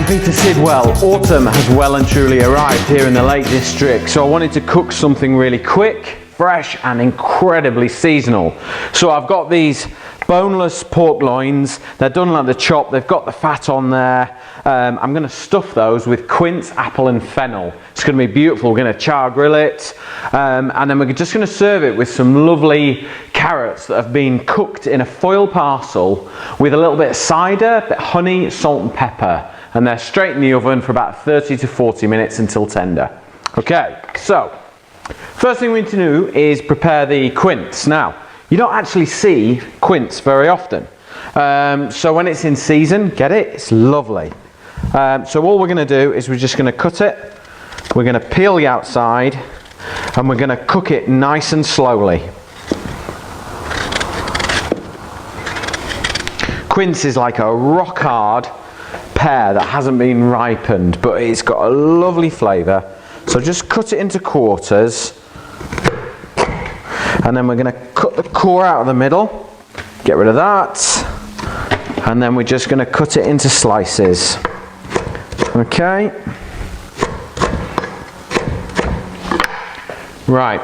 I'm Peter Sidwell. Autumn has well and truly arrived here in the Lake District, so I wanted to cook something really quick, fresh and incredibly seasonal. So I've got these boneless pork loins. They're done like the chop, they've got the fat on there. I'm going to stuff those with quince, apple and fennel. It's going to be beautiful. We're going to char grill it, and then we're just going to serve it with some lovely carrots that have been cooked in a foil parcel with a little bit of cider, a bit of honey, salt and pepper, and they're straight in the oven for about 30 to 40 minutes until tender. Okay, so first thing we need to do is prepare the quince. Now, you don't actually see quince very often, so when it's in season, get it, it's lovely. So all we're going to do is we're just going to cut it, we're going to peel the outside, and we're going to cook it nice and slowly. Quince is like a rock hard pear that hasn't been ripened, but it's got a lovely flavour. So just cut it into quarters, and then we're going to cut the core out of the middle, get rid of that, and then we're just going to cut it into slices. Okay, right,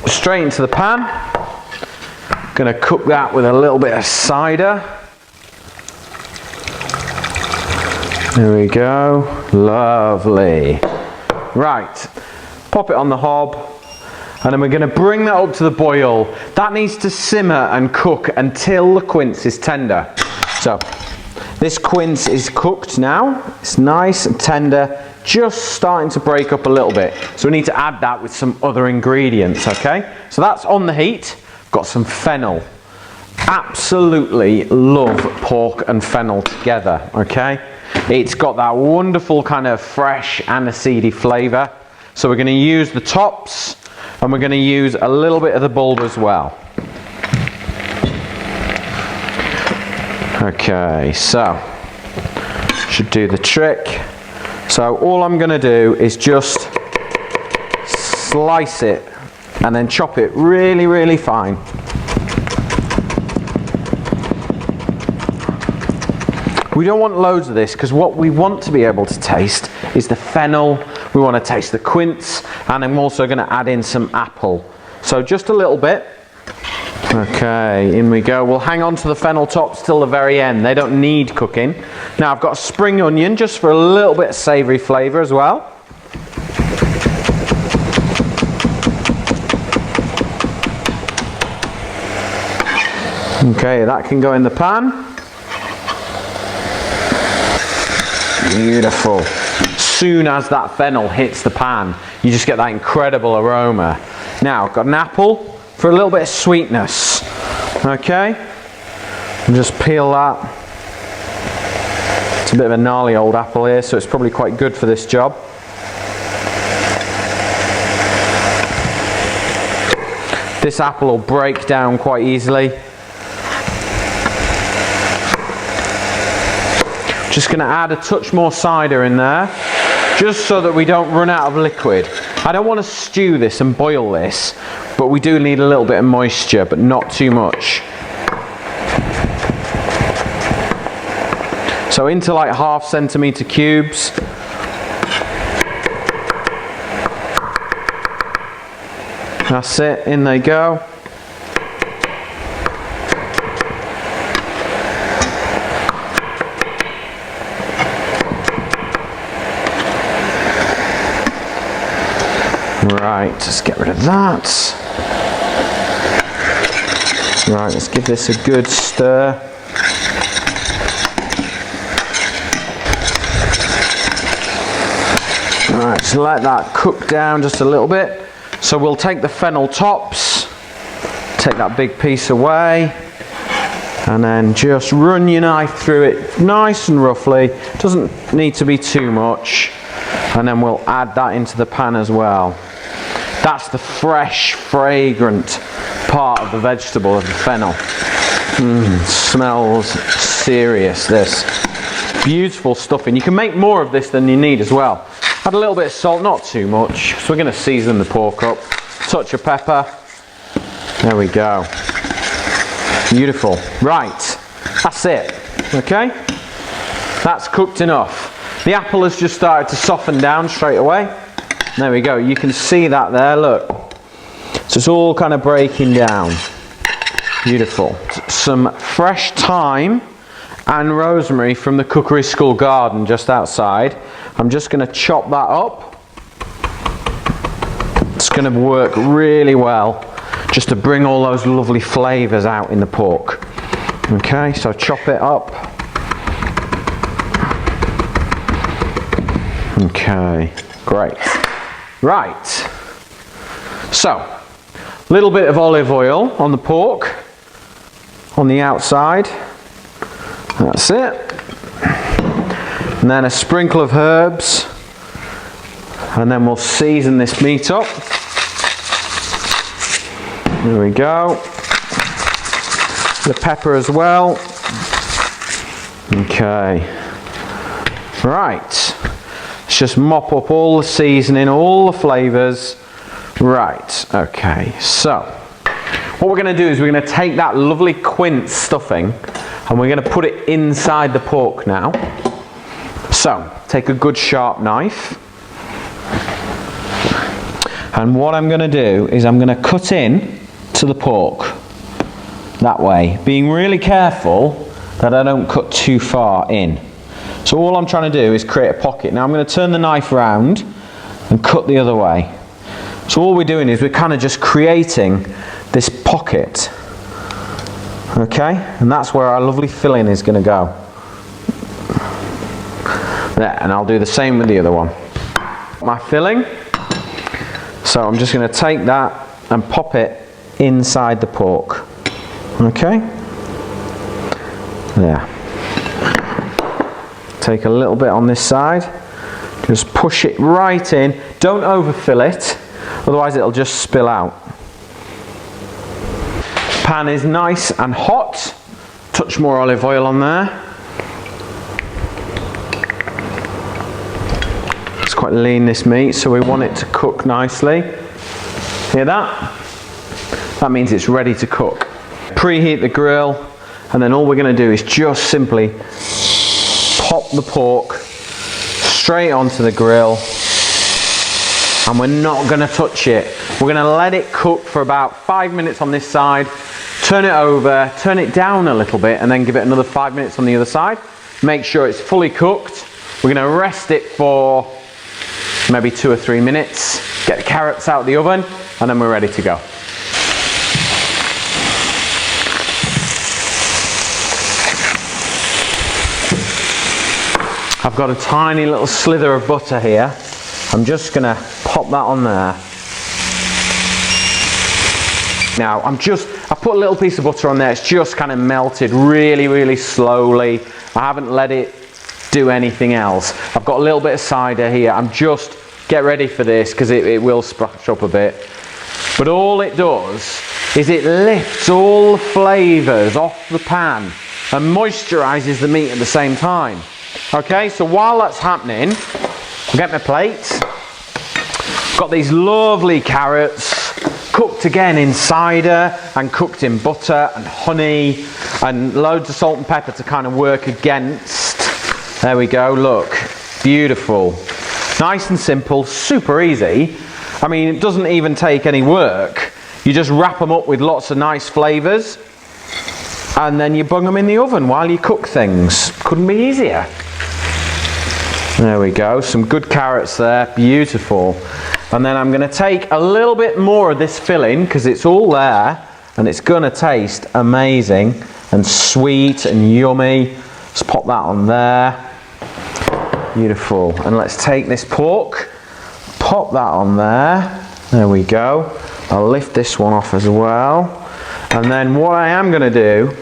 straight into the pan. Going to cook that with a little bit of cider. There we go, lovely. Right, pop it on the hob, and then we're going to bring that up to the boil. That needs to simmer and cook until the quince is tender. So this quince is cooked now, it's nice and tender, just starting to break up a little bit. So we need to add that with some other ingredients, okay? So that's on the heat. Got some fennel. Absolutely love pork and fennel together, okay? It's got that wonderful kind of fresh aniseedy flavour. So we're going to use the tops, and we're going to use a little bit of the bulb as well. Okay, so should do the trick. So all I'm going to do is just slice it and then chop it really, really fine. We don't want loads of this, because what we want to be able to taste is the fennel, we want to taste the quince, and I'm also going to add in some apple. So just a little bit. Okay, in we go. We'll hang on to the fennel tops till the very end. They don't need cooking. Now I've got a spring onion just for a little bit of savoury flavour as well. Okay, that can go in the pan. Beautiful. Soon as that fennel hits the pan, you just get that incredible aroma. Now, I've got an apple for a little bit of sweetness. Okay, and just peel that. It's a bit of a gnarly old apple here, so it's probably quite good for this job. This apple will break down quite easily. Just going to add a touch more cider in there, just so that we don't run out of liquid. I don't want to stew this and boil this, but we do need a little bit of moisture, but not too much. So into like 1/2 centimetre cubes. That's it, in they go. Right, just get rid of that. Right, let's give this a good stir. Right, just let that cook down just a little bit. So we'll take the fennel tops, take that big piece away, and then just run your knife through it nice and roughly. Doesn't need to be too much. And then we'll add that into the pan as well. That's the fresh, fragrant part of the vegetable, of the fennel. Smells serious, this. Beautiful stuffing. You can make more of this than you need as well. Add a little bit of salt, not too much, so we're going to season the pork up. Touch of pepper. There we go. Beautiful. Right, that's it. Okay? That's cooked enough. The apple has just started to soften down straight away. There we go, you can see that there, look. So it's all kind of breaking down. Beautiful. Some fresh thyme and rosemary from the cookery school garden just outside. I'm just going to chop that up. It's going to work really well just to bring all those lovely flavours out in the pork. Okay, so chop it up. Okay, great. Right, so a little bit of olive oil on the pork, on the outside, that's it. And then a sprinkle of herbs, and then we'll season this meat up. There we go. The pepper as well. Okay, right. Let's just mop up all the seasoning, all the flavours. Right, okay, so what we're going to do is we're going to take that lovely quince stuffing and we're going to put it inside the pork now. So, take a good sharp knife. And what I'm going to do is I'm going to cut in to the pork that way, being really careful that I don't cut too far in. So all I'm trying to do is create a pocket. Now I'm going to turn the knife around and cut the other way. So all we're doing is we're kind of just creating this pocket. Okay? And that's where our lovely filling is going to go. There, and I'll do the same with the other one. My filling. So I'm just going to take that and pop it inside the pork. Okay? There. Take a little bit on this side, just push it right in, don't overfill it, otherwise it'll just spill out. Pan is nice and hot, touch more olive oil on there. It's quite lean, this meat, so we want it to cook nicely. Hear that? That means it's ready to cook. Preheat the grill, and then all we're going to do is just simply pop the pork straight onto the grill, and we're not going to touch it. We're going to let it cook for about 5 minutes on this side, turn it over, turn it down a little bit, and then give it another 5 minutes on the other side. Make sure it's fully cooked. We're going to rest it for maybe 2 or 3 minutes, get the carrots out of the oven, and then we're ready to go. I've got a tiny little slither of butter here. I'm just going to pop that on there. Now I put a little piece of butter on there. It's just kind of melted really, really slowly. I haven't let it do anything else. I've got a little bit of cider here. I'm just, get ready for this because it will splash up a bit. But all it does is it lifts all the flavours off the pan and moisturises the meat at the same time. Okay, so while that's happening, I'll get my plate. Got these lovely carrots, cooked again in cider and cooked in butter and honey and loads of salt and pepper to kind of work against. There we go, look, beautiful. Nice and simple, super easy. I mean, it doesn't even take any work. You just wrap them up with lots of nice flavours and then you bung them in the oven while you cook things. Couldn't be easier. There we go, some good carrots there, beautiful. And then I'm going to take a little bit more of this filling because it's all there and it's going to taste amazing and sweet and yummy. Let's pop that on there. Beautiful. And let's take this pork, pop that on there. There we go. I'll lift this one off as well. And then what I am going to do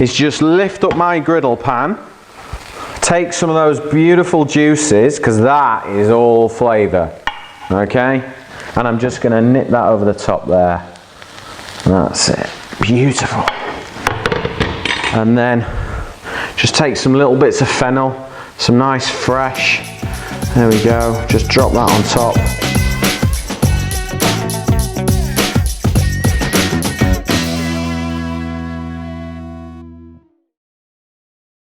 is just lift up my griddle pan. Take some of those beautiful juices, because that is all flavour, okay? And I'm just going to knit that over the top there. That's it. Beautiful. And then just take some little bits of fennel, some nice fresh. There we go. Just drop that on top.